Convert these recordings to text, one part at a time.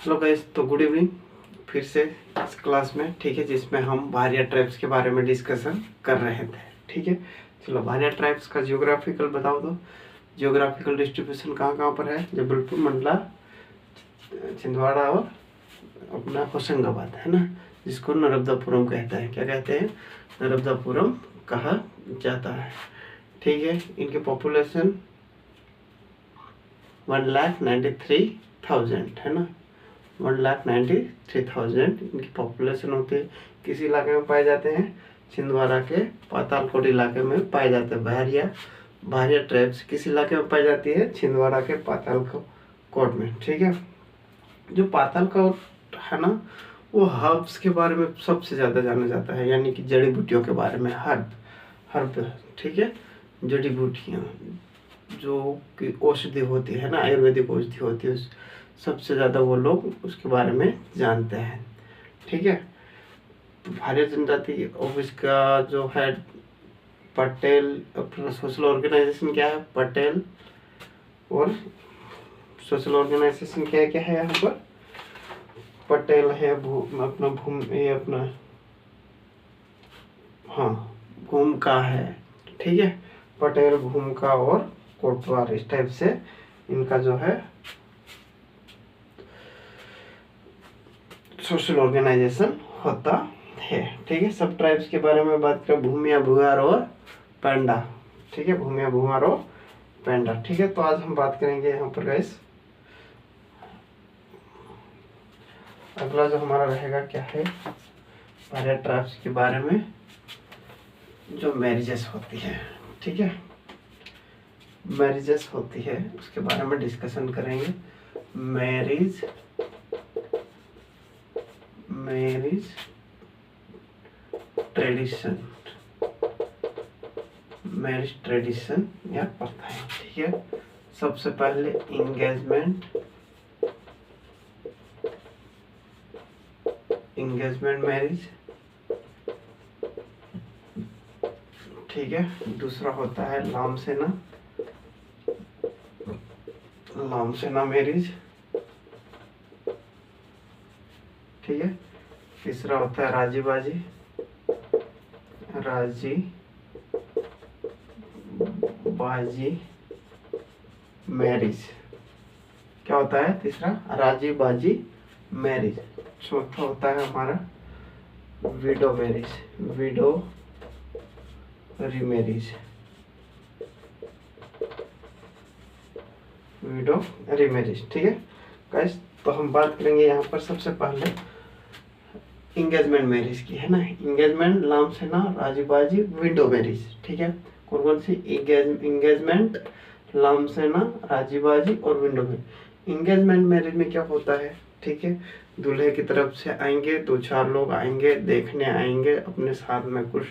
Hello guys, तो good evening फिर से इस क्लास में। ठीक है, जिसमें हम भारिया ट्राइब्स के बारे में डिस्कशन कर रहे थे। ठीक है, चलो भारिया ट्राइब्स का जियोग्राफिकल बताओ। तो जियोग्राफिकल डिस्ट्रीब्यूशन कहाँ कहाँ पर है? जबलपुर, मंडला, छिंदवाड़ा और अपना होशंगाबाद, है ना, जिसको नर्मदापुरम कहता है। क्या कहते हैं? नर्मदापुरम कहा जाता है। ठीक है, इनके पॉपुलेशन 1,93,000 है ना, 1,93,000 इनकी पॉपुलेशन होती है। किस इलाके में पाए जाते हैं? छिंदवाड़ा के पातालकोट इलाके में पाए जाते हैं। भारिया ट्राइब्स किस इलाके में पाई जाती है? छिंदवाड़ा के पातालकोट में। ठीक है, जो पातालकोट है ना, वो हर्ब्स के बारे में सबसे ज़्यादा जाना जाता है, यानी कि जड़ी बूटियों के बारे में। हर्ब, ठीक है, जड़ी बूटियाँ जो कि औषधि होती है ना, आयुर्वेदिक औषधि होती है, सबसे ज़्यादा वो लोग उसके बारे में जानते हैं। ठीक है, तो भारिया जनजाति ऑफिस का जो है पटेल, अपना सोशल ऑर्गेनाइजेशन क्या है? पटेल। और सोशल ऑर्गेनाइजेशन क्या है यहाँ पर? पटेल है, भूमिका है। ठीक है, पटेल, भूमिका और कोटवार, इस टाइप से इनका जो है सोशल ऑर्गेनाइजेशन होता है। ठीक है, सब ट्राइब्स के बारे में बात करें, भूमिया, भूआर और पेंडा। ठीक है, भूमिया, भूआर और पेंडा। ठीक है, तो आज हम बात करेंगे यहाँ पर गाइस, अगला जो हमारा रहेगा क्या है, भारिया ट्राइब्स के बारे में जो मैरिजेस होती है। ठीक है, मैरिजेस होती है उसके बारे में डिस्कशन करेंगे। मैरिज ट्रेडिशन, मैरिज ट्रेडिशन या प्रथाएं। ठीक है, सबसे पहले इंगेजमेंट मैरिज। ठीक है, दूसरा होता है लामसेना मैरिज। ठीक है, तीसरा होता है राजी बाजी मैरिज। क्या होता है तीसरा? राजी बाजी मैरिज। चौथा होता है हमारा विडो रीमैरिज। ठीक है गाइस, तो हम बात करेंगे यहाँ पर सबसे पहले इंगेजमेंट मैरिज की, है ना। इंगेजमेंट, लामसेना, राजीबाजी, विंडो मैरिज। ठीक है, कौन कौन सी? इंगेजमेंट, लामसेना, राजीबाजी और विंडो मैरिज। इंगेजमेंट मैरिज में क्या होता है? ठीक है, दूल्हे की तरफ से आएंगे, 2-4 लोग आएंगे, देखने आएंगे, अपने साथ में कुछ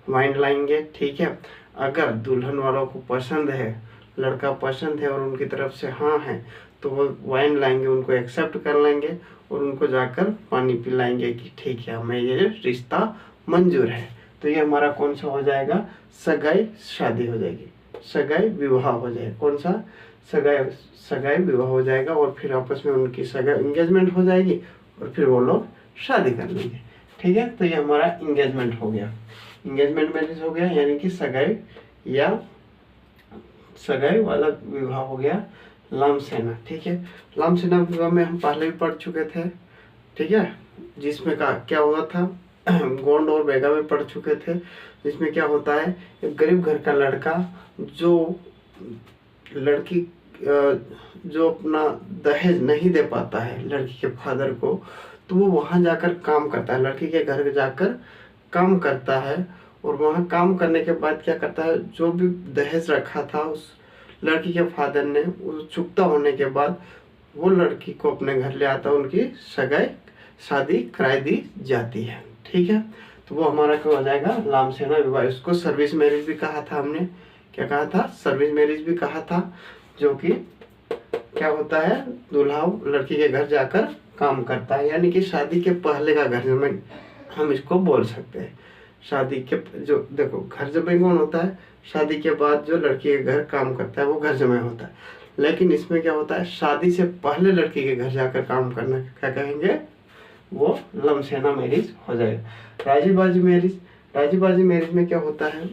वाइन लाएंगे। ठीक है, अगर दुल्हन वालों को पसंद है, लड़का पसंद है और उनकी तरफ से हाँ है, तो वो वाइन लाएंगे, उनको एक्सेप्ट कर लेंगे और उनको जाकर पानी पिलाएंगे कि ठीक है, हमें ये रिश्ता मंजूर है। तो ये हमारा कौन सा हो जाएगा? सगाई शादी हो जाएगी, सगाई विवाह हो जाएगा। कौन सा? सगाई विवाह हो जाएगा, और फिर आपस में उनकी सगाई इंगेजमेंट हो जाएगी और फिर वो लोग शादी कर लेंगे। ठीक है, तो ये हमारा इंगेजमेंट हो गया, इंगेजमेंट मैरिज हो गया, यानी कि सगाई वाला विवाह हो गया। लामसेना, ठीक है, लामसेना विवाह में हम पहले भी पढ़ चुके थे। ठीक है, जिसमें क्या हुआ था, गोंड और बेगा में पढ़ चुके थे। जिसमें क्या होता है, एक गरीब घर का लड़का जो लड़की जो अपना दहेज नहीं दे पाता है लड़की के फादर को, तो वो वहाँ जाकर काम करता है, लड़की के घर जाकर काम करता है। और वहाँ काम करने के बाद क्या करता है, जो भी दहेज रखा था उस लड़की के फादर ने, वो चुकता होने के बाद वो लड़की को अपने घर ले आता है, उनकी शादी करा दी जाती है। ठीक है, तो वो हमारा क्या हो जाएगा? लामसेना विवाह। इसको सर्विस मैरिज भी कहा था हमने। क्या कहा था? सर्विस मैरिज भी कहा था, जो कि क्या होता है, दूल्हा लड़की के घर जाकर काम करता है, यानी कि शादी के पहले का घर जमाई हम इसको बोल सकते हैं। शादी के जो देखो, घर जमाई कौन होता है? शादी के बाद जो लड़की के घर काम करता है वो घर जमाई होता है। लेकिन इसमें क्या होता है, शादी से पहले लड़की के घर जाकर काम करना क्या कहेंगे, वो लमसेना मैरिज हो जाएगा। राजीबाजी मैरिज, राजीबाजी मैरिज में क्या होता है,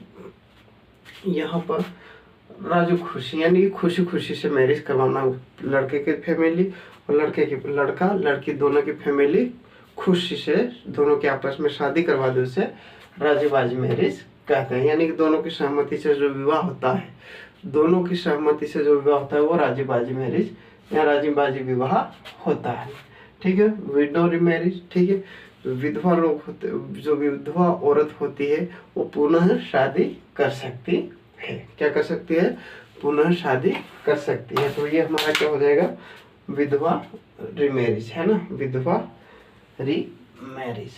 यहाँ पर राजू खुशी यानी खुशी खुशी से मैरिज करवाना, लड़के की फैमिली और लड़का लड़की दोनों की फैमिली खुशी से दोनों के आपस में शादी करवा दे, उसे राजीबाजी मैरिज कहते हैं। यानी कि दोनों की सहमति से जो विवाह होता है, दोनों की सहमति से जो विवाह होता है वो राजीबाजी मैरिज या राजीबाजी विवाह होता है। ठीक है। विडो रिमैरिज, ठीक है, विधवा लोग होते, जो विधवा औरत होती है वो पुनः शादी कर सकती है। क्या कर सकती है, पुनः शादी कर सकती है। तो ये हमारा क्या हो जाएगा, विधवा रिमैरिज है ना, विधवा रिमैरिज।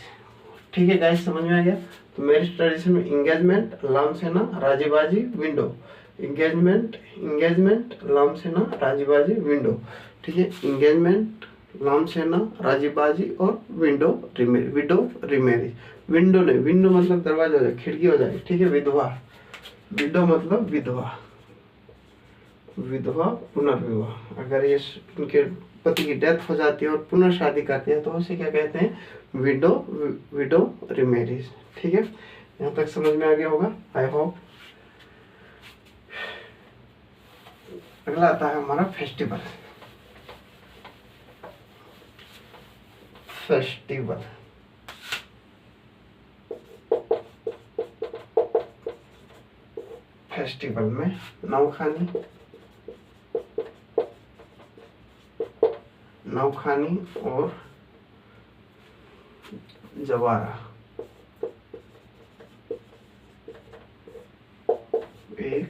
ठीक है गाइस, समझ में आ गया। तो मैरिज ट्रेडिशन में इंगेजमेंट, लामसेना, राजीबाजी, विंडो। इंगेजमेंट, लामसेना, राजीबाजी, विंडो। ठीक है, इंगेजमेंट, लामसेना, राजीबाजी और विंडो रिमैरिज। विंडो नहीं, विंडो मतलब दरवाजा हो जाए, खिड़की हो जाए। ठीक है, विधवा, विडो मतलब विधवा पुनर्विवाह। अगर ये उनके पति की डेथ हो जाती है और पुनः शादी करती है तो उसे क्या कहते हैं, विडो रिमैरिज। ठीक है, यहाँ तक समझ में आ गया होगा, आई होप। अगला आता है हमारा फेस्टिवल। फेस्टिवल में नौखानी और जवारा, 1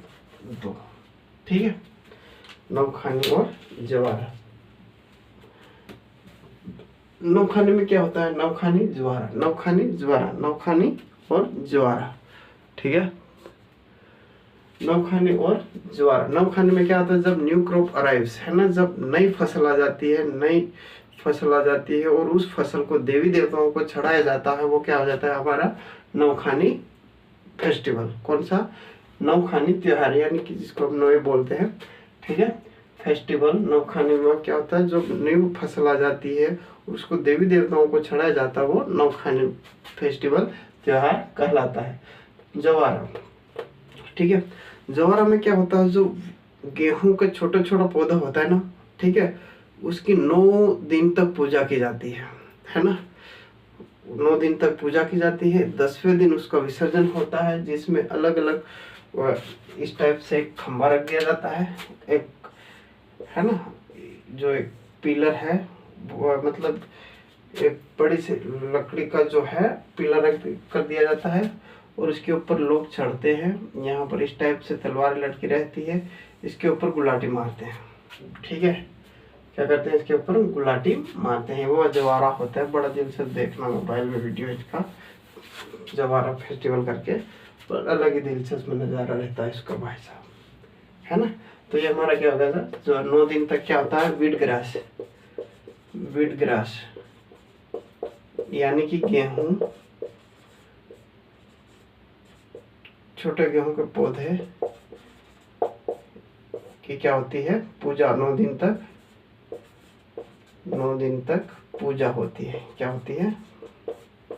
2। ठीक है, नौखानी और जवारा। नौखानी में क्या होता है, नौखानी ज्वारा, नौखानी और ज्वारा। ठीक है, नौखानी और ज्वारा। नौखानी में क्या होता है, जब न्यू क्रॉप अराइव्स है ना, जब नई फसल आ जाती है, और उस फसल को देवी देवताओं को चढ़ाया जाता है, वो क्या हो जाता है हमारा नौखानी फेस्टिवल। कौन सा, नौखानी त्योहार, यानी कि जिसको हम नोए बोलते हैं। ठीक है, फेस्टिवल नौखानी में क्या होता है, जो न्यू फसल आ जाती है उसको देवी देवताओं को चढ़ाया जाता है, वो नौखानी फेस्टिवल त्योहार कहलाता है। जवारा, ठीक है, जवारा में क्या होता है, जो गेहूं का छोटा छोटा पौधा होता है ना, ठीक है, उसकी 9 दिन तक पूजा की जाती है ना, 9 दिन तक पूजा की जाती है। 10वें दिन उसका विसर्जन होता है, जिसमें अलग अलग इस टाइप से एक खंबा रख दिया जाता है, एक है ना, जो एक पिलर है, वो मतलब एक बड़ी सी लकड़ी का जो है पिलर रख कर दिया जाता है, और उसके ऊपर लोग चढ़ते हैं। यहाँ पर इस टाइप से तलवार लटकी रहती है, इसके ऊपर गुलाटी मारते हैं। ठीक है, क्या करते हैं, इसके ऊपर गुलाटी मारते हैं, वो जवारा होता है। बड़ा दिन से देखना मोबाइल में वीडियो इसका, जवारा फेस्टिवल करके, पर अलग ही दिलचस्प नज़ारा रहता है इसका भाई साहब, है ना। तो ये हमारा क्या होगा सर, जो 9 दिन तक क्या होता है, वीट ग्रास यानी कि गेहूं, छोटे गेहूं के पौधे की क्या होती है, पूजा। 9 दिन तक पूजा होती है, क्या होती है,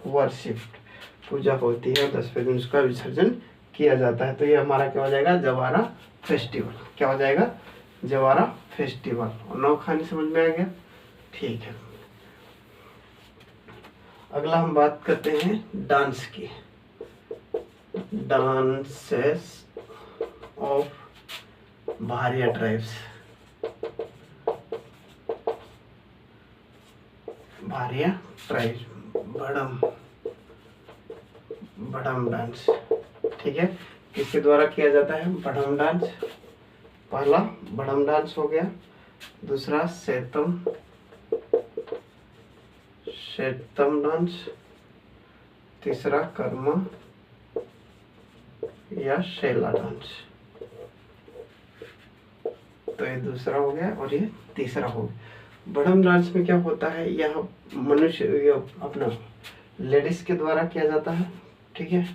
वर्शिप, पूजा होती है। 10वें दिन उसका विसर्जन किया जाता है। तो ये हमारा क्या हो जाएगा, जवारा फेस्टिवल। क्या हो जाएगा, जवारा फेस्टिवल। और नौखानी समझ में आ गया, ठीक है। अगला हम बात करते हैं डांस की, dances of Bharia tribes. Bharia tribes, Badam dance. ठीक है, किसके द्वारा किया जाता है, बड़म डांस। पहला बड़म डांस हो गया, दूसरा सेतम डांस, तीसरा कर्मा या शेला डांस। तो ये दूसरा हो गया और ये तीसरा हो गया। बड़म डांस में क्या होता है, यह मनुष्य अपना लेडीज के द्वारा किया जाता है। ठीक है,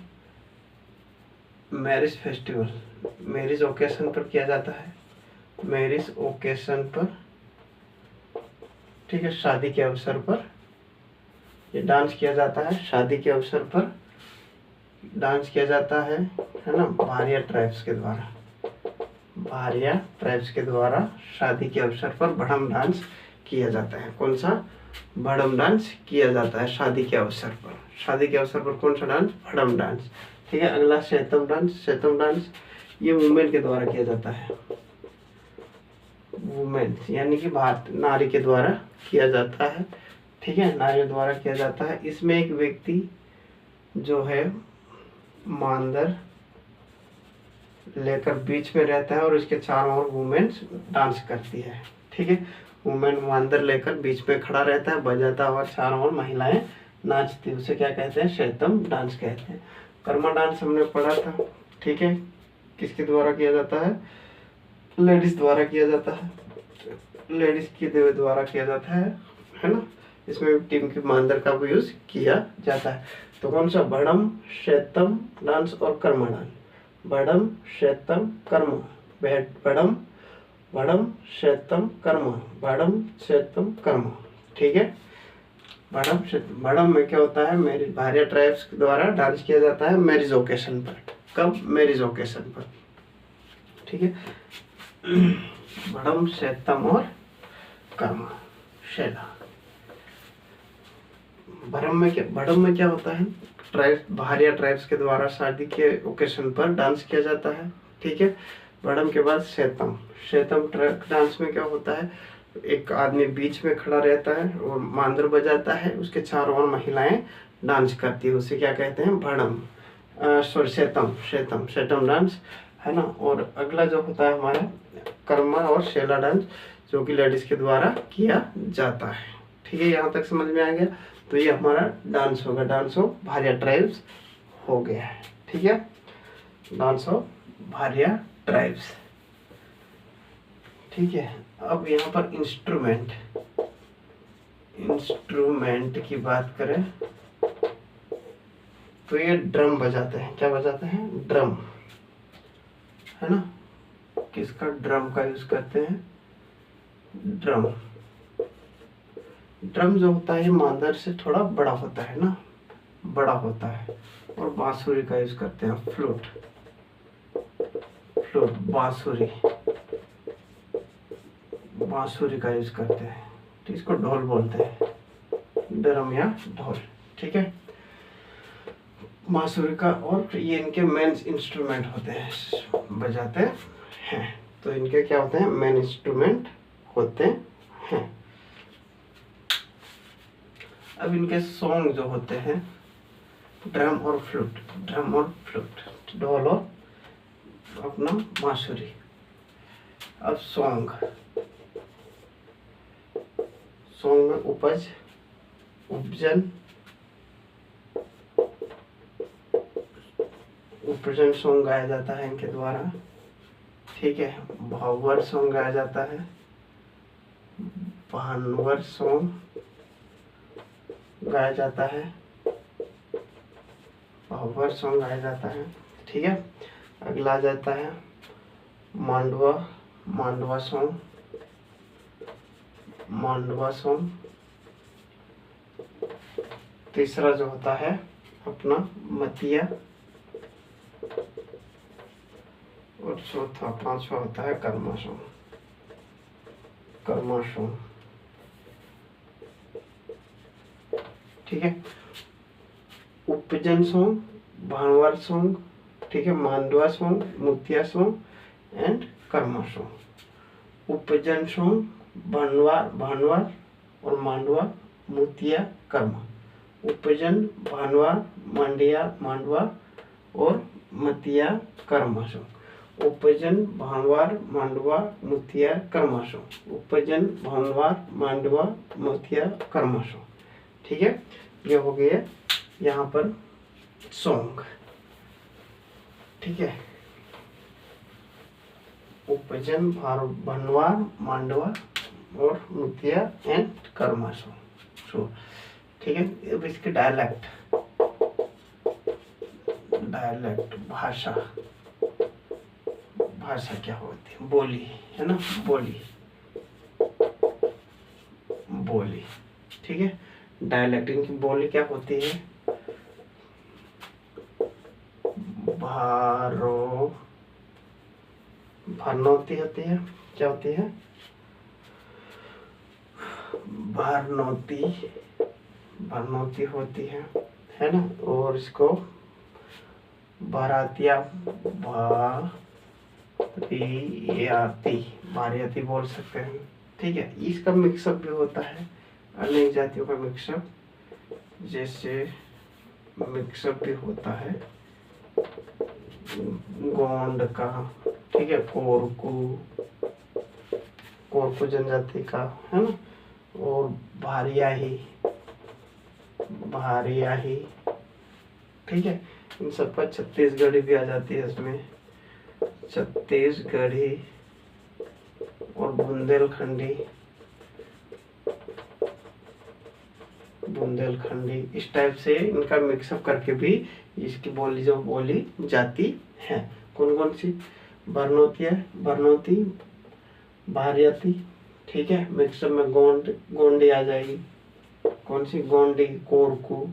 मैरिज फेस्टिवल, मैरिज ओकेशन पर किया जाता है। मैरिज ओकेशन पर, ठीक है, शादी के अवसर पर ये डांस किया जाता है। शादी के अवसर पर डांस किया जाता है ना, भारिया ट्राइब्स के द्वारा। भारिया ट्राइब्स के द्वारा शादी के अवसर पर भड़म डांस किया जाता है। कौन सा? भड़म डांस किया जाता है शादी के अवसर पर। शादी के अवसर पर कौन सा डांस? भड़म डांस। ठीक है, अगला शैतम डांस। शैतम डांस ये वुमेन के द्वारा किया जाता है। वुमेन यानी कि नारी के द्वारा किया जाता है। ठीक है, नारी द्वारा किया जाता है। इसमें एक व्यक्ति जो है मांदर लेकर बीच में रहता है और इसके चारों ओर वुमेन डांस करती है। ठीक है, वुमेन मांदर लेकर बीच में खड़ा रहता है, बजाता हुआ चारों ओर महिलाएं नाचती, उसे क्या कहते हैं? शैतम डांस कहते हैं। कर्मा डांस हमने पढ़ा था। ठीक है, किसके द्वारा किया जाता है? लेडीज द्वारा किया जाता है। लेडीज के द्वारा किया जाता है ना। इसमें टीम के मांदर का भी यूज किया जाता है। तो कौन सा? भड़म, शैतम डांस और कर्मा डांस। भड़म, शैतम, कर्मा। भड़म, भड़म, शैतम, कर्मा। भड़म, शैतम, कर्मा। ठीक है, भड़म भड़म में क्या होता है? मैरिज, भारिया ट्राइब्स के द्वारा डांस किया जाता है मैरिज ओकेशन पर। कब? मैरिज ओकेशन पर। ठीक है, भड़म, शैतम और कर्मा, शैला। भड़म में क्या होता है? भारिया ट्राइब्स के द्वारा शादी के ओकेशन पर डांस किया जाता है। ठीक है, भड़म के बाद शैतम। शैतम डांस में क्या होता है? एक आदमी बीच में खड़ा रहता है और मांदर बजाता है, उसके चारों ओर महिलाएं डांस करती है, उसे क्या कहते हैं? भड़म, सॉरी शैतम डांस, है ना। और अगला जो होता है हमारा कर्मा और शैला डांस, जो कि लेडीज के द्वारा किया जाता है। ठीक है, यहाँ तक समझ में आ गया। तो ये हमारा डांस होगा, डांस ऑफ भारिया ट्राइब्स हो गया है। ठीक है, डांस ऑफ भारिया ट्राइब्स। ठीक है, अब यहाँ पर इंस्ट्रूमेंट की बात करें तो ये ड्रम बजाते हैं। क्या बजाते हैं? ड्रम, है ना। किसका? ड्रम का यूज करते हैं। ड्रम जो होता है मांदर से थोड़ा बड़ा होता है ना, बड़ा होता है। और बांसुरी का यूज करते हैं। फ्लूट, बांसुरी का यूज करते हैं। तो इसको ढोल बोलते हैं, ड्रम या ढोल। ठीक है, बांसुरी का, और ये इनके मेन इंस्ट्रूमेंट होते हैं, बजाते हैं। तो इनके क्या होते हैं? मेन इंस्ट्रूमेंट होते हैं। अब इनके सॉन्ग जो होते हैं, ड्रम और फ्लूट, ढोल और अपना बांसुरी। अब सॉन्ग में उपजन सॉन्ग गाया जाता है इनके द्वारा। ठीक है, भावर सॉन्ग गाया जाता है, भानवर सॉन्ग गाया जाता है, भावर सॉन्ग गाया जाता है। ठीक है, अगला आ जाता है मांडवा सॉन्ग। तीसरा जो होता है अपना मतिया, और चौथा, पांचवा होता है कर्मा सॉन्ग। ठीक है, उपजन सॉन्ग, भानवर सॉन्ग, ठीक है, Mandwa song, Mutiya song and Karma song. Upjan song, Bhanwar और मांडवा, मुतिया, कर्मा। उपजन, भानवर, मांडवा और Matiya, Karma song. Upjan, Bhanwar, Mandwa, Mutiya, Karma song. Upjan, Bhanwar, Mandwa, Mutiya, Karma song. ठीक है, ये हो गया यहाँ पर सॉन्ग। ठीक है, उपजन, भानवर, मांडवा और मुतिया एंड कर्मा सॉन्ग। ठीक है, अब इसके डायलेक्ट भाषा क्या होती है? बोली, है ना, बोली, बोली, ठीक है। डायलेक्ट, इनकी बोली क्या होती है? भारनौती होती है। क्या होती है? भारनौती, भारनौती होती है ना। और इसको बारातिया, बारियाती बोल सकते हैं, ठीक है। इसका मिक्सअप भी होता है, अनेक जातियों का मिक्सअप, जैसे मिक्सअप भी होता है गोंड का, ठीक है, कोरकू जनजाति का, है ना। और भारियाही, ठीक है। इन सब पर छत्तीसगढ़ी भी आ जाती है इसमें, छत्तीसगढ़ी और बुंदेलखंडी, इस टाइप से इनका मिक्सअप करके भी इसकी बोली जो बोली जाती है। कौन कौन सी? भारनौती, भारियाती, ठीक है। मिक्सअप में गोंडी आ जाएगी। कौन सी? गोंडी, कोरकू,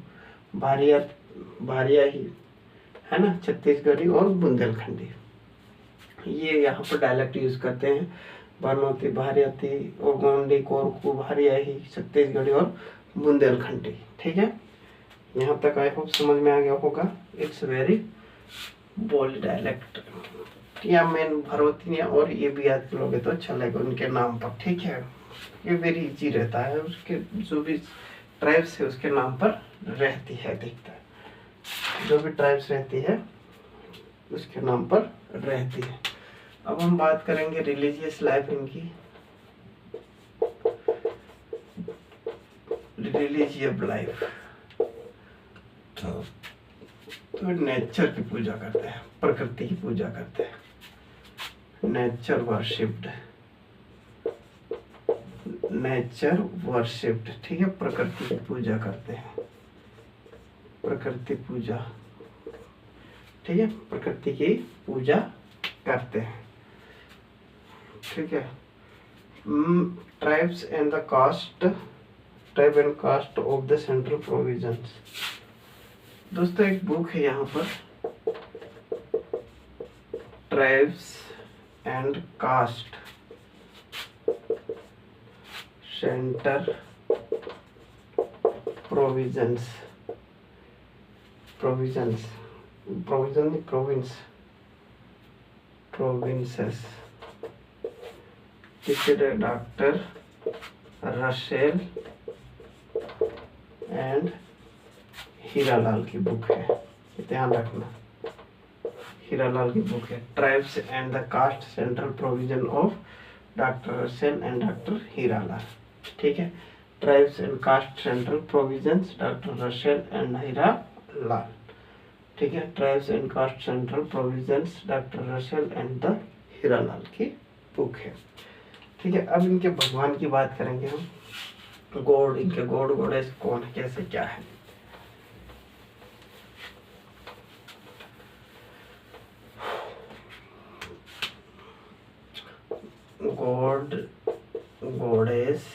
भारियाही, है ना, छत्तीसगढ़ी और बुंदेलखंडी। ये यहाँ पर डायलेक्ट यूज करते हैं, भारनौती, भारियाती और गोंडी, कोरकू, भारियाही, छत्तीसगढ़ी और बुंदेलखंडी, ठीक है। यहाँ तक आई होप समझ में आ गया होगा। इट्स वेरी बोल्ड डायलेक्ट, या मेन भरवती, और ये भी याद करोगे तो अच्छा लगेगा उनके नाम पर, ठीक है। ये वेरी इजी रहता है, उसके जो भी ट्राइब्स है उसके नाम पर रहती है, दिखता है, जो भी ट्राइब्स रहती है उसके नाम पर रहती है। अब हम बात करेंगे रिलीजियस लाइफ इनकी, रिलीजियस लाइफ। तो नेचर की पूजा करते हैं, प्रकृति की पूजा करते हैं, नेचर वर्शिप्ड, ठीक है। प्रकृति की पूजा करते हैं, प्रकृति पूजा, ठीक है, प्रकृति की पूजा करते हैं, ठीक है। Tribes and the caste, tribe and caste of the central provisions. दोस्तों एक बुक है यहाँ पर, tribes and caste center provisions, provinces, doctor Russell and Hiralal की बुक है, ध्यान रखना, हीरालाल की बुक है, tribes and the caste central provision of doctor Russell and doctor Hiralal, ठीक है। Tribes and caste central provisions, doctor Russell and Hiralal, ठीक है। Tribes and caste central provisions, doctor Russell and the Hiralal की बुक है, ठीक है। अब इनके भगवान की बात करेंगे हम, गॉड, इनके गॉड गॉडेस कौन है, कैसे क्या है। God goddess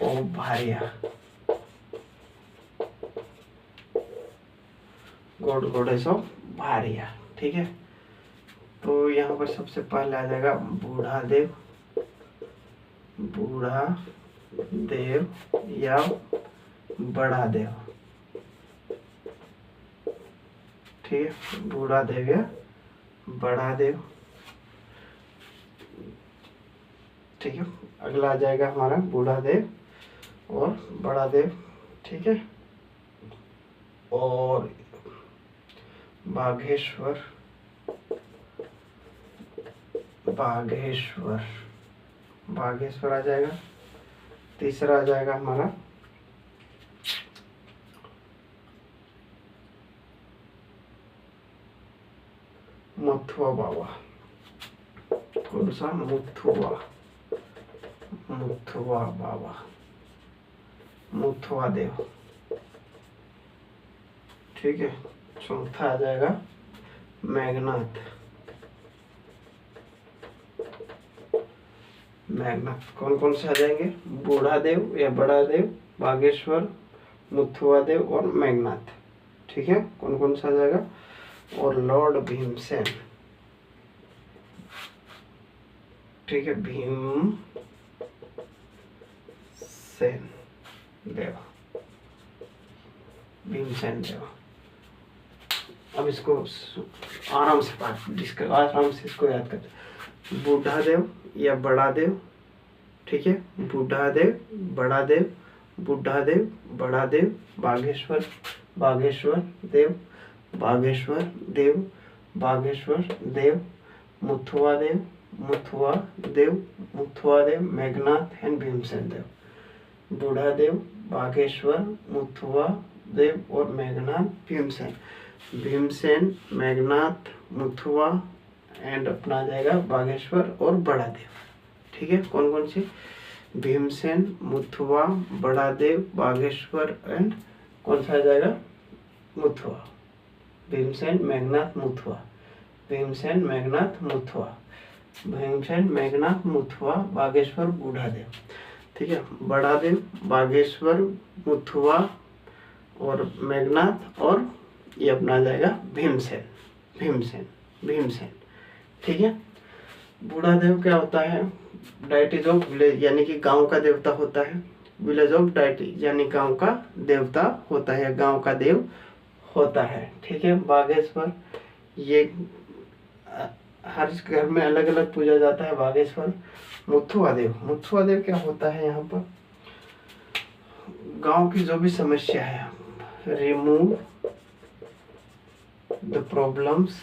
of Bharia, God goddess of Bharia, ठीक है। तो यहाँ पर सबसे पहले आ जाएगा बूढ़ा देव या बड़ा देव, ठीक है, बूढ़ा देव या बड़ा देव, ठीक है। अगला आ जाएगा हमारा बूढ़ा देव और बड़ा देव, ठीक है। और बाघेश्वर आ जाएगा। तीसरा आ जाएगा हमारा मुथुआ बाबा, कौन सा? मुथुआ बाबा, मुथुआ देव, ठीक है। चौथा आ जाएगा मेघनाथ, मेघनाथ। कौन कौन से आ जाएंगे? बूढ़ा देव या बड़ा देव, बागेश्वर, मुथुआ देव और मेघनाथ। ठीक है, कौन कौन सा आ जाएगा? और लॉर्ड भीमसेन। ठीक है, भीमसेन देव, भीमसेन देव। अब इसको आराम से आराम से इसको याद करते। बूढ़ा देव या बड़ा देव। ठीक है, बूढ़ा देव, बड़ा देव, बूढ़ा देव, बड़ा देव, बागेश्वर, बागेश्वर देव, बागेश्वर देव, बागेश्वर देव, मुथुआ देव, मुथुआ देव, मुथुआ देव, मेघनाथ एंड भीमसेन देव। बूढ़ा देव, बागेश्वर, मुथुआ देव और मेघनाथ, भीमसेन। भीमसेन, मेघनाथ, मुथुआ एंड अपना आ जाएगा बागेश्वर और बड़ा देव। ठीक है, कौन कौन से? भीमसेन, मुथुआ, बड़ा देव, बागेश्वर एंड कौन सा आ जाएगा? मुथुआ। भीमसेन, मेघनाथ, मुथुआ, भीमसेन, मेघनाथ, मुथुआ, भीमसेन, मेघनाथ, मुथुआ, बागेश्वर, बूढ़ा देव। ठीक है, बड़ा देव, बागेश्वर, मुथुआ और मेघनाथ और ये अपना जाएगा भीमसेन, भीमसेन, भीमसेन। ठीक है, बूढ़ा देव क्या होता है? डाइटीज ऑफ विलेज, यानी कि गांव का देवता होता है। विलेज ऑफ डाइटी यानी गांव का देवता होता है, गांव का देव होता है। ठीक है, बागेश्वर ये हर घर में अलग अलग पूजा जाता है बागेश्वर। मुथुआ देव, मुथुआ देव क्या होता है? यहाँ पर गांव की जो भी समस्या है, remove the problems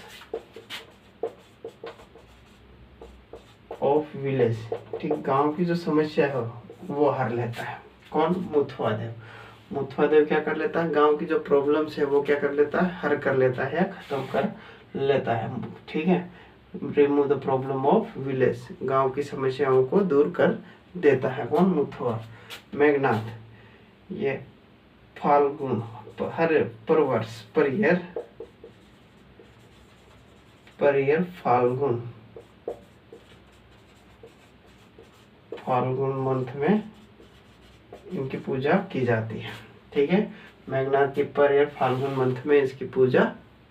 of village. ठीक, गांव की जो समस्या है वो हर लेता है। कौन? मुथुआ देव। मुथुआ देव क्या कर लेता है? गांव की जो प्रॉब्लम्स है वो क्या कर लेता है? हर कर लेता है या खत्म कर लेता है। ठीक है, remove the problem of village, गांव की समस्याओं को दूर कर देता है। कौन? मुथुआ। मेघनाथ ये फाल्गुन, हर पर वर्ष, पर ईयर फाल्गुन, फाल्गुन मंथ में इनकी पूजा की जाती है। ठीक है, मेघनाथ की पर ईयर फाल्गुन मंथ में इसकी पूजा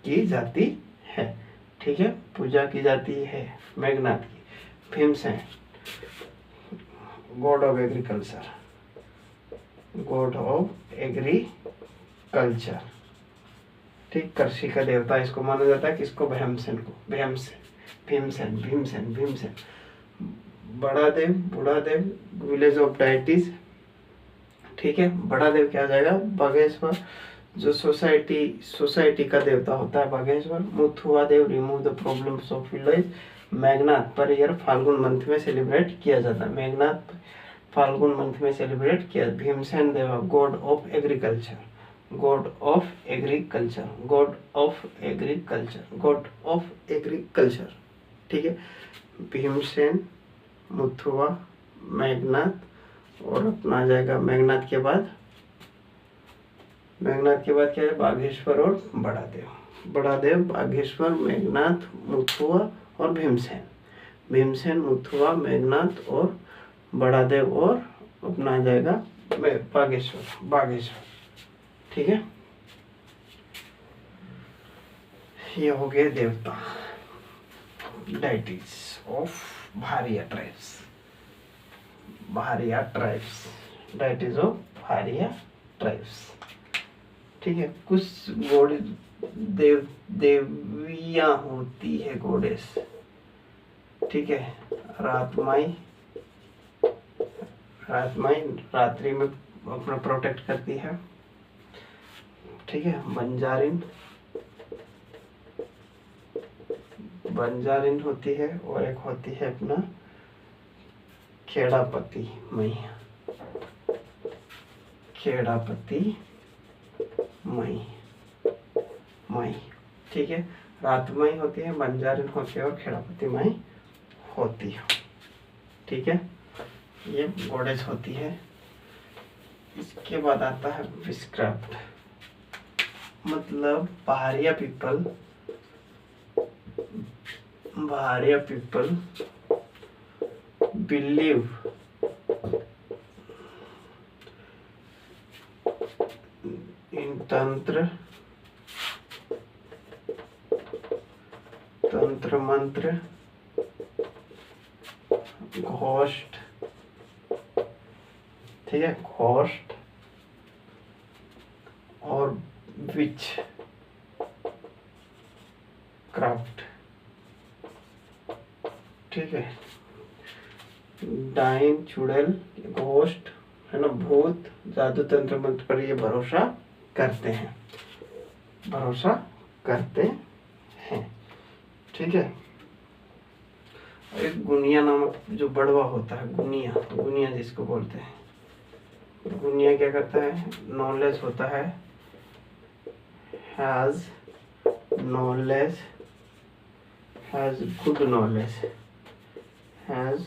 की जाती है। ठीक है, पूजा की जाती है मेघनाथ की। Bhimsen, God of agriculture, god of agriculture. ठीक, कृषि का देवता इसको माना जाता है। किसको? भीमसेन को। भीमसेन, भीमसेन, भीमसेन, भीमसेन। बड़ा देव, बूढ़ा देव, विलेज ऑफ डाइटीज। ठीक है, बड़ा देव क्या आ जाएगा? बागेश्वर, जो सोसाइटी का देवता होता है Bageshwar. Muthua Dev, remove the problems of village. Meghnath per year Phalgun month में सेलिब्रेट किया जाता है। मेघनाथ फाल्गुन मंथ में सेलिब्रेट किया। Bhimsen Dev, god of agriculture, god of agriculture, god of agriculture, god of agriculture. ठीक है, भीमसेन, मुथुआ, मेघनाथ और अपना आ जाएगा मेघनाथ के बाद क्या है? बागेश्वर और बड़ा देव। बड़ा देव, बागेश्वर, मेघनाथ, मुथुआ और भीमसेन। भीमसेन, मुथुआ, मेघनाथ और बड़ा देव और अपना आ जाएगा बागेश्वर, बागेश्वर। ठीक है, ये हो गए देवता, deities of Bharia tribes, Bharia tribes, deities of Bharia tribes. ठीक है, कुछ गॉड देवियां होती है, गॉडेस। ठीक है, रातमाई रात्रि में अपना प्रोटेक्ट करती है। ठीक है, बंजारिन होती है और एक होती है अपना खेड़ापति मैया, खेड़ापति माई। ठीक है, रातमाई होती है, बंजारिन होती है और खेड़ापति माई होती है। ठीक है, ये गॉडेस होती है। इसके बाद आता है विशक्राफ्ट, मतलब भारिया पीपल बिलीव इन तंत्र मंत्र घोस्ट, ठीक है, घोस्ट और विच क्राफ्ट, ठीक है। डाइन, चुड़ैल, घोस्ट है ना, भूत, जादू, तंत्र मंत्र पर ये भरोसा करते हैं, ठीक है। एक गुनिया नामक जो बड़वा होता है, गुनिया जिसको बोलते हैं, गुनिया क्या करता है, नॉलेज होता है, has knowledge, has good knowledge, has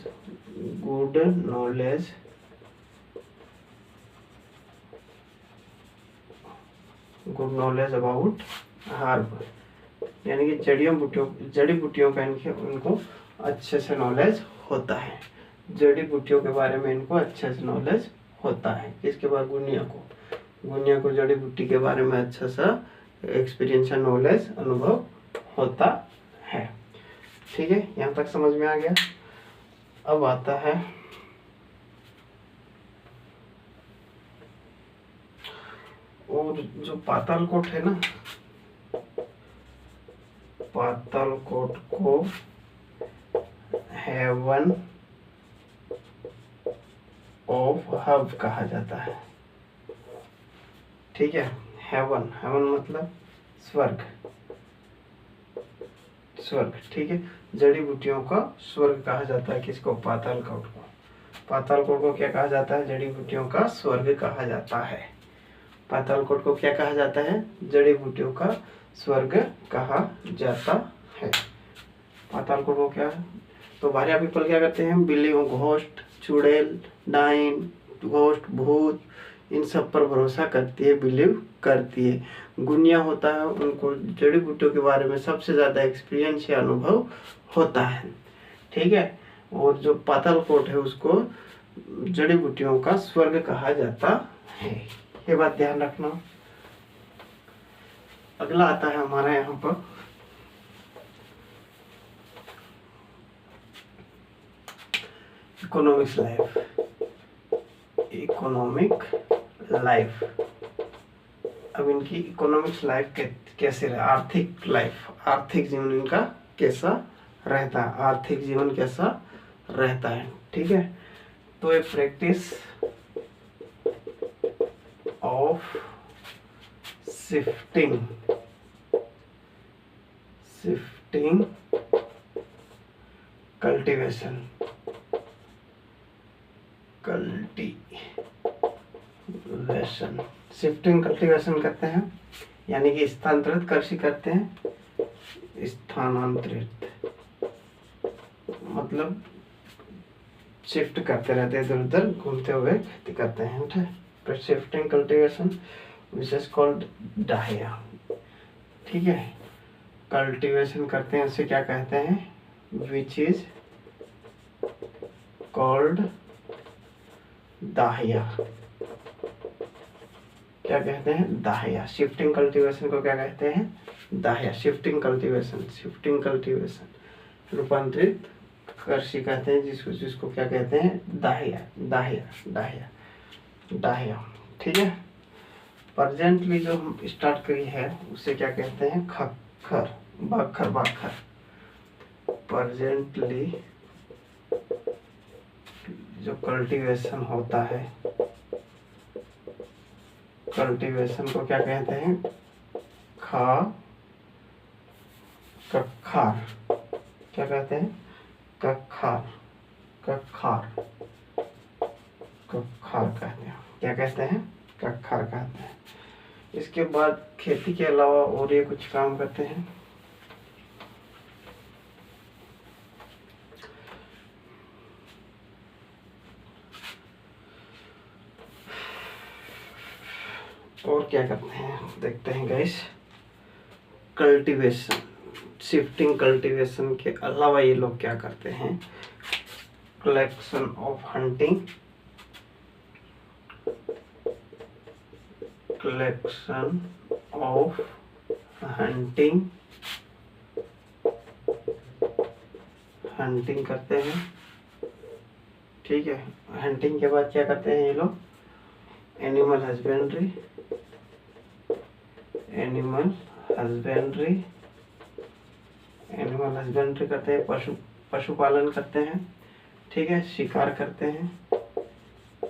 good knowledge about herb, यानी कि जड़ी बूटियों का इनको अच्छे से नॉलेज होता है, जड़ी बूटियों के बारे में इनको अच्छे से नॉलेज होता है। किसके बाद, गुनिया को जड़ी बूटी के बारे में अच्छा सा एक्सपीरियंस या नॉलेज, अनुभव होता है, ठीक है। यहाँ तक समझ में आ गया। अब आता है और जो पातालकोट है ना, पातालकोट को हेवन ऑफ हब कहा जाता है, ठीक है। हेवन मतलब स्वर्ग, ठीक है। जड़ी बूटियों का स्वर्ग कहा जाता है किसको, पातालकोट को क्या कहा जाता है, जड़ी बूटियों का स्वर्ग कहा जाता है। पातालकोट को क्या कहा जाता है, जड़ी बूटियों का स्वर्ग कहा जाता है। पातालकोट को क्या, तो भारिया पीपल क्या करते हैं, बिलीव, घोस्ट, चुड़ैल, डाइन, घोस्ट, भूत, इन सब पर भरोसा करती है, बिलीव करती है। गुनिया होता है, उनको जड़ी बूटियों के बारे में सबसे ज़्यादा एक्सपीरियंस या अनुभव होता है, ठीक है। और जो पातालकोट है उसको जड़ी बूटियों का स्वर्ग कहा जाता है, ये बात ध्यान रखना। अगला आता है हमारा यहाँ पर इकोनॉमिक लाइफ। अब इनकी इकोनॉमिक्स लाइफ कैसे रहे, आर्थिक जीवन इनका कैसा रहता है, आर्थिक जीवन कैसा रहता है, ठीक है। तो ये practice of shifting cultivation shifting cultivation करते हैं, यानी कि स्थानांतरित कृषि करते हैं, स्थानांतरित मतलब शिफ्ट करते रहते हैं, इधर उधर घूमते हुए खेती करते हैं, ठीक है। Shifting cultivation which is called Dahiya, ठीक है। कल्टीवेशन करते हैं उसे क्या कहते हैं, विच इज कॉल्ड दाहिया, क्या कहते हैं, दाहिया। शिफ्टिंग कल्टीवेशन को क्या कहते हैं, दाहिया। शिफ्टिंग कल्टीवेशन रूपांतरित कृषि कहते हैं जिसको क्या कहते हैं, दाहिया, ठीक है। प्रेजेंटली जो हम स्टार्ट करी है उसे क्या कहते हैं, बाखर। प्रेजेंटली जो कल्टीवेशन होता है, कल्टीवेशन को क्या कहते हैं, कखार, क्या कहते हैं, कखार कहते हैं, क्या कहते हैं, कखार कहते हैं। इसके बाद खेती के अलावा और ये कुछ काम करते हैं, और क्या करते हैं देखते हैं गाइस। कल्टीवेशन, शिफ्टिंग कल्टीवेशन के अलावा ये लोग क्या करते हैं, collection of hunting, collection of hunting, hunting करते हैं, ठीक है। हंटिंग के बाद क्या करते हैं ये लोग, animal husbandry, animal husbandry, animal husbandry करते हैं, पशुपालन करते हैं, ठीक है। शिकार करते हैं,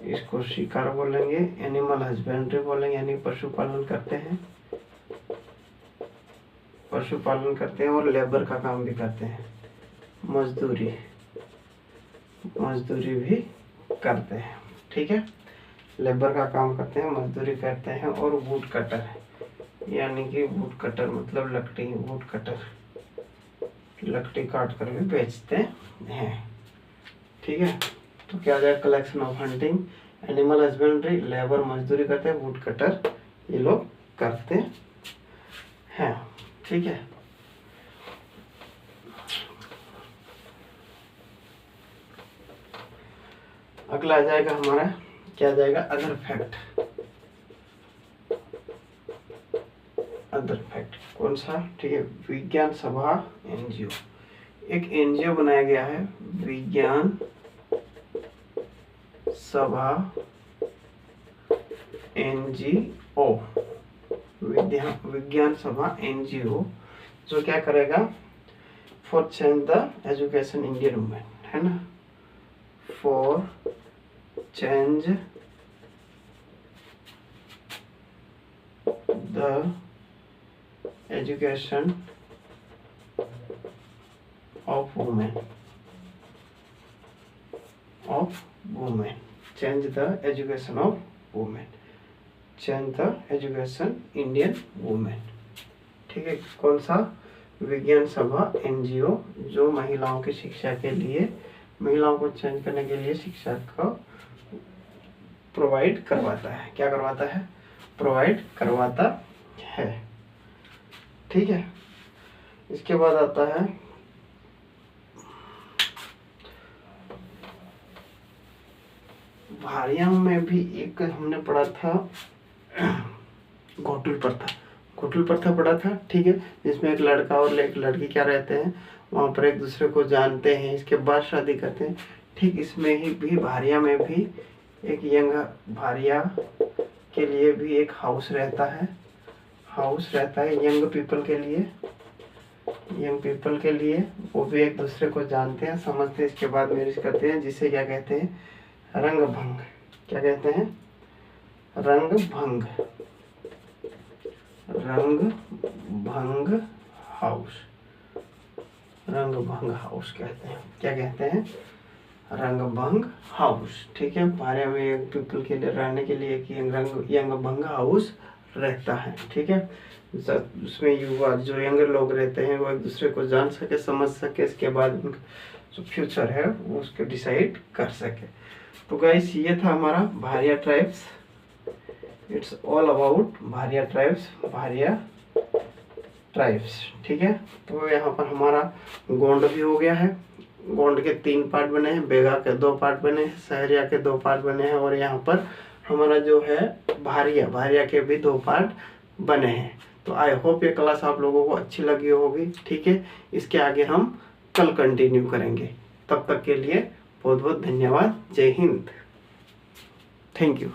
इसको शिकार बोलेंगे, एनिमल हस्बेंड्री बोलेंगे, यानी पशुपालन करते हैं, पशुपालन करते हैं और लेबर का काम भी करते हैं, मजदूरी, मजदूरी भी करते हैं, ठीक है। लेबर का काम करते हैं, मजदूरी करते हैं। और वुड कटर, यानी कि वुड कटर मतलब लकड़ी, वुड कटर लकड़ी काट कर भी बेचते हैं, ठीक है। तो क्या आ जाएगा, collection of hunting, animal husbandry, labour मजदूरी करते हैं, वुड कटर ये लोग करते हैं, ठीक है। अगला आ जाएगा हमारा, क्या आ जाएगा, अदर फैक्ट। अदर फैक्ट कौन सा, ठीक है। विज्ञान सभा एनजीओ, एक एनजीओ बनाया गया है, विज्ञान सभा एनजीओ, विज्ञान सभा एनजीओ, जो क्या करेगा, for change the education Indian women, है ना, for change the education of women, change the education of women, change the education Indian women, ठीक है। कौन सा, विज्ञान सभा एनजीओ, जो महिलाओं की शिक्षा के लिए, महिलाओं को चेंज करने के लिए शिक्षा को प्रोवाइड करवाता है, क्या करवाता है, प्रोवाइड करवाता है, ठीक है। इसके बाद आता है भारिया में भी एक हमने पढ़ा था, घोटुल प्रथा, घोटुल प्रथा पढ़ा था, ठीक है। जिसमें एक लड़का और एक लड़की क्या रहते हैं, वहाँ पर एक दूसरे को जानते हैं, इसके बाद शादी करते हैं, ठीक। इसमें ही भी भारिया में भी एक यंग, भारिया के लिए भी एक हाउस रहता है, हाउस रहता है यंग पीपल के लिए, यंग पीपल के लिए, वो भी एक दूसरे को जानते हैं, समझते हैं, इसके बाद मैरिज करते हैं, जिसे क्या कहते हैं, रंग भंग, क्या कहते हैं, रंग भंग, रंग भंग हाउस, रंग भंग हाउस कहते हैं, क्या कहते हैं, रंग भंग हाउस, ठीक है। भारिया में यंग पीपल के लिए रहने के लिए एक यंग भंग हाउस रहता है, ठीक है। उसमें युवा जो यंग लोग रहते हैं वो एक दूसरे को जान सके, समझ सके, इसके बाद उनका जो फ्यूचर है वो उसको डिसाइड कर सके। तो गाइस ये था हमारा Bharia tribes, it's all about Bharia tribes, Bharia tribes, ठीक है। तो यहाँ पर हमारा गोंड भी हो गया है, गोंड के 3 पार्ट बने हैं, बेगा के 2 पार्ट बने हैं, सहरिया के 2 पार्ट बने हैं, और यहाँ पर हमारा जो है भारिया, भारिया के भी 2 पार्ट बने हैं। तो आई होप ये क्लास आप लोगों को अच्छी लगी होगी, ठीक है। इसके आगे हम कल कंटिन्यू करेंगे, तब तक के लिए बहुत बहुत धन्यवाद, जय हिंद, थैंक यू।